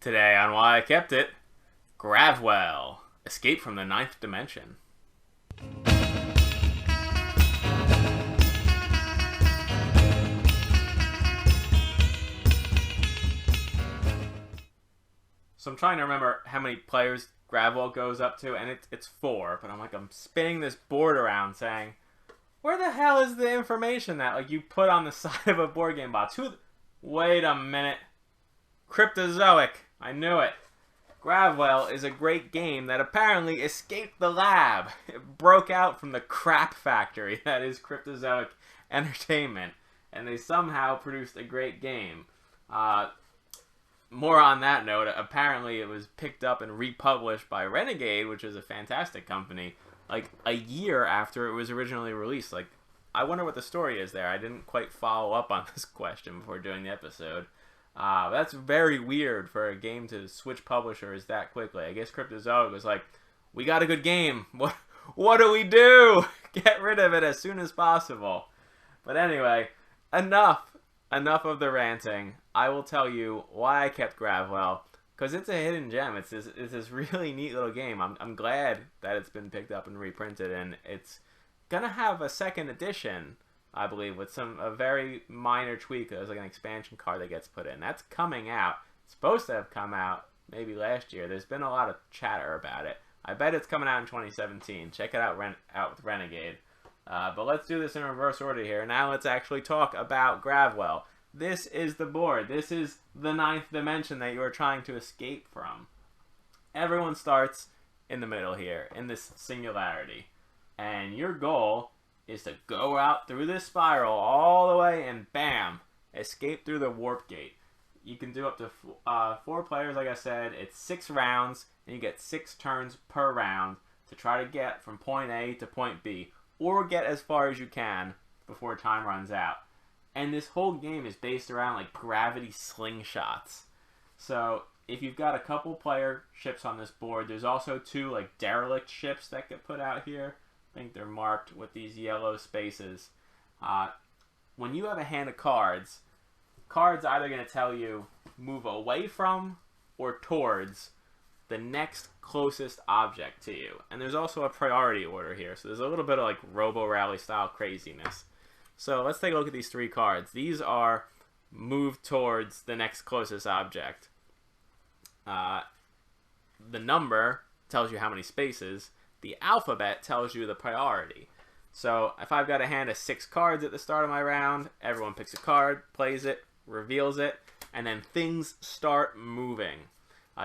Today on Why I Kept It, Gravwell, Escape from the Ninth Dimension. So I'm trying to remember how many players Gravwell goes up to, and it's 4, but I'm spinning this board around saying, where the hell is the information that you put on the side of a board game box? Wait a minute. Cryptozoic. I knew it. Gravwell is a great game that apparently escaped the lab. It broke out from the crap factory that is Cryptozoic Entertainment, and they somehow produced a great game. More on that note, apparently it was picked up and republished by Renegade, which is a fantastic company, a year after it was originally released. I wonder what the story is there. I didn't quite follow up on this question before doing the episode. That's very weird for a game to switch publishers that quickly. I guess Cryptozoic was like, we got a good game. What do we do? Get rid of it as soon as possible. But anyway, enough of the ranting. I will tell you why I kept Gravwell, because it's a hidden gem. It's this really neat little game. I'm glad that it's been picked up and reprinted, and it's gonna have a second edition, I believe, with a very minor tweak. There's an expansion card that gets put in. That's coming out. It's supposed to have come out maybe last year. There's been a lot of chatter about it. I bet it's coming out in 2017. Check it out with Renegade. But let's do this in reverse order here. Now let's actually talk about Gravwell. This is the board. This is the ninth dimension that you are trying to escape from. Everyone starts in the middle here, in this singularity. And your goal is to go out through this spiral all the way and bam, escape through the warp gate. You can do up to 4 players, like I said. It's 6 rounds, and you get 6 turns per round to try to get from point A to point B, or get as far as you can before time runs out. And this whole game is based around gravity slingshots. So if you've got a couple player ships on this board, there's also 2 derelict ships that get put out here. I think they're marked with these yellow spaces. When you have a hand of cards either going to tell you move away from or towards the next closest object to you. And there's also a priority order here, so there's a little bit of Robo Rally style craziness. So let's take a look at these 3 cards. These are move towards the next closest object. The number tells you how many spaces. The alphabet tells you the priority. So if I've got a hand of 6 cards at the start of my round, everyone picks a card, plays it, reveals it, and then things start moving.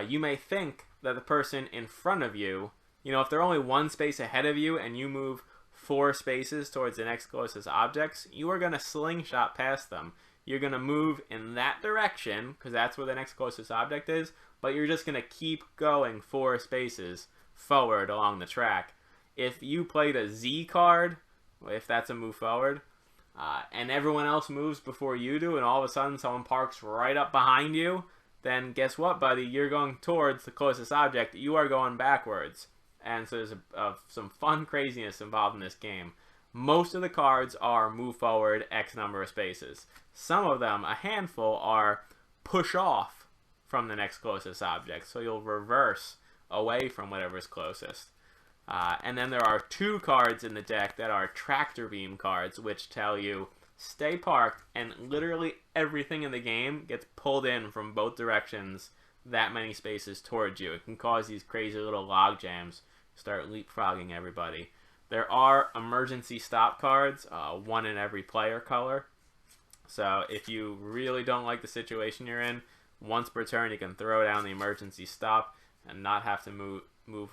You may think that the person in front of you, if they're only 1 space ahead of you and you move 4 spaces towards the next closest objects, you are going to slingshot past them. You're going to move in that direction, because that's where the next closest object is, but you're just going to keep going 4 spaces forward along the track. If you played a Z card, if that's a move forward, and everyone else moves before you do, and all of a sudden someone parks right up behind you, then guess what, buddy? You're going towards the closest object. You are going backwards. And so there's some fun craziness involved in this game. Most of the cards are move forward X number of spaces. Some of them, a handful, are push off from the next closest object. So you'll reverse away from whatever's closest. And then there are 2 cards in the deck that are tractor beam cards, which tell you stay parked, and literally everything in the game gets pulled in from both directions that many spaces towards you. It can cause these crazy little log jams, start leapfrogging everybody. There are emergency stop cards, 1 in every player color. So if you really don't like the situation you're in, once per turn you can throw down the emergency stop and not have to move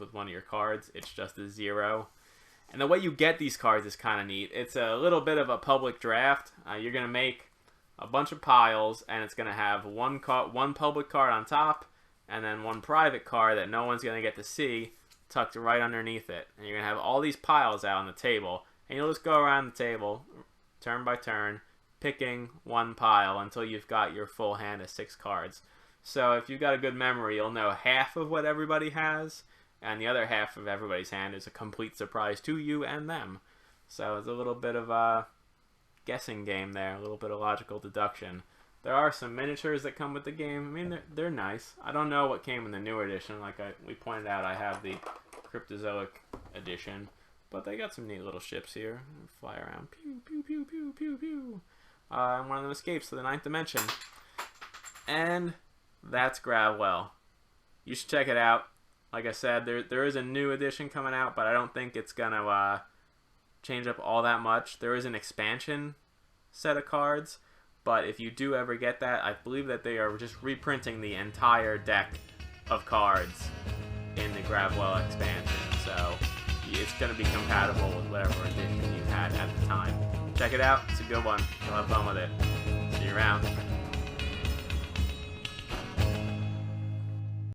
with one of your cards. It's just a 0. And the way you get these cards is kind of neat. It's a little bit of a public draft. You're going to make a bunch of piles, and it's going to have one public card on top and then 1 private card that no one's going to get to see tucked right underneath it. And you're going to have all these piles out on the table, and you'll just go around the table turn by turn picking 1 pile until you've got your full hand of 6 cards. So if you've got a good memory, you'll know half of what everybody has, and the other half of everybody's hand is a complete surprise to you and them. So it's a little bit of a guessing game there, a little bit of logical deduction. There are some miniatures that come with the game. I mean, they're nice. I don't know what came in the newer edition. Like we pointed out, I have the Cryptozoic edition. But they got some neat little ships here. Fly around. Pew, pew, pew, pew, pew, pew. And one of them escapes to the 9th dimension. And that's Gravwell. You should check it out. Like I said, there is a new edition coming out, but I don't think it's going to change up all that much. There is an expansion set of cards. But if you do ever get that, I believe that they are just reprinting the entire deck of cards in the Gravwell expansion. So it's going to be compatible with whatever edition you had at the time. Check it out. It's a good one. You'll have fun with it. See you around.